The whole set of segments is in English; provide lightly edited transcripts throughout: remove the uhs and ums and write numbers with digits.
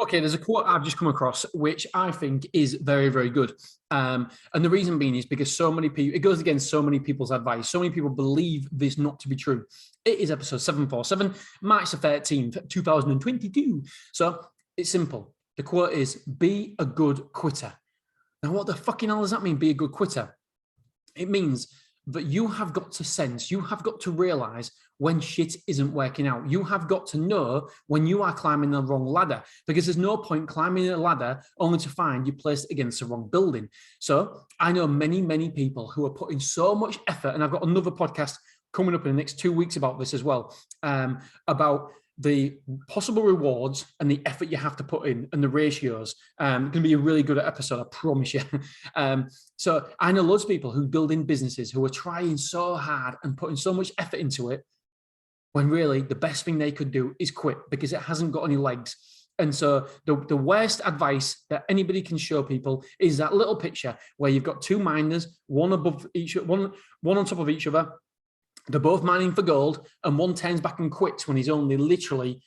Okay, there's a quote I've just come across, which I think is very, very good. And the reason being is because so many people, it goes against so many people's advice. So many people believe this not to be true. It is episode 747, March the 13th, 2022. So it's simple. The quote is, be a good quitter. Now, what the fucking hell does that mean, be a good quitter? It means that you have got to sense, you have got to realize when shit isn't working out. You have got to know when you are climbing the wrong ladder, because there's no point climbing a ladder only to find you placed against the wrong building. So I know many, many people who are putting so much effort, and I've got another podcast coming up in the next 2 weeks about this as well, about the possible rewards and the effort you have to put in and the ratios. Going to be a really good episode, I promise you. So I know loads of people who build in businesses who are trying so hard and putting so much effort into it, when really the best thing they could do is quit because it hasn't got any legs. And so the worst advice that anybody can show people is that little picture where you've got two miners, one above each, one on top of each other. They're both mining for gold, and one turns back and quits when he's only literally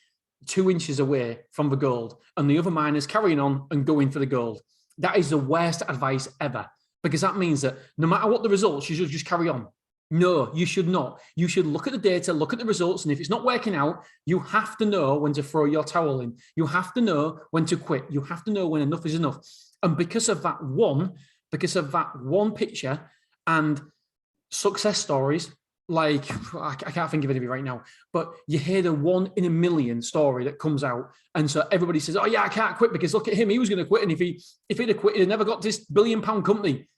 2 inches away from the gold, and the other miner's carrying on and going for the gold. That is the worst advice ever, because that means that no matter what the results, you should just carry on. No, you should not. You should look at the data, look at the results, and if it's not working out, you have to know when to throw your towel in. You have to know when to quit. You have to know when enough is enough. And because of that one picture and success stories, like, I can't think of any right now, but you hear the 1 in a million story that comes out. And so everybody says, oh yeah, I can't quit because look at him, he was going to quit. And if he'd have quit, he'd have never got this £1 billion company.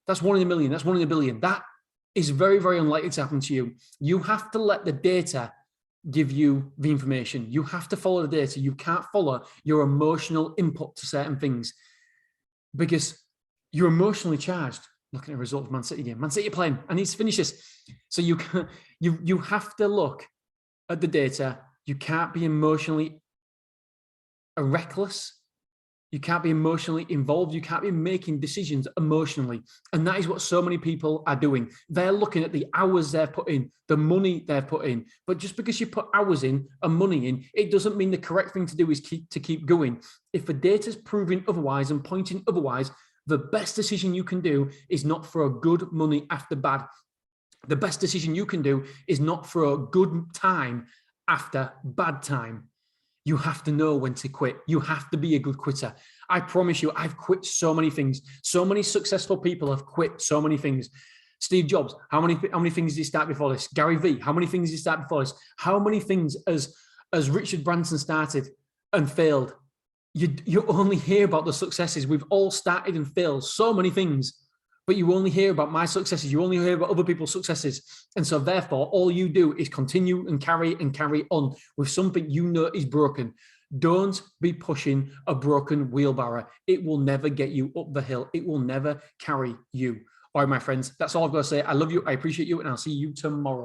That's 1 in a million. That's 1 in a billion. That is very, very unlikely to happen to you. You have to let the data give you the information. You have to follow the data. You can't follow your emotional input to certain things because you're emotionally charged. Looking at the result of Man City game. Man City playing. I need to finish this. So you have to look at the data. You can't be emotionally reckless. You can't be emotionally involved. You can't be making decisions emotionally. And that is what so many people are doing. They're looking at the hours they've put in, the money they've put in. But just because you put hours in and money in, it doesn't mean the correct thing to do is keep going. If the data's proving otherwise and pointing otherwise, the best decision you can do is not throw good money after bad. The best decision you can do is not throw good time after bad time. You have to know when to quit. You have to be a good quitter. I promise you, I've quit so many things. So many successful people have quit so many things. Steve Jobs, how many things did he start before this? Gary Vee, how many things did he start before this? How many things as Richard Branson started and failed? You only hear about the successes. We've all started and failed so many things, but you only hear about my successes. You only hear about other people's successes. And so therefore, all you do is continue and carry on with something you know is broken. Don't be pushing a broken wheelbarrow. It will never get you up the hill. It will never carry you. All right, my friends, that's all I've got to say. I love you. I appreciate you. And I'll see you tomorrow.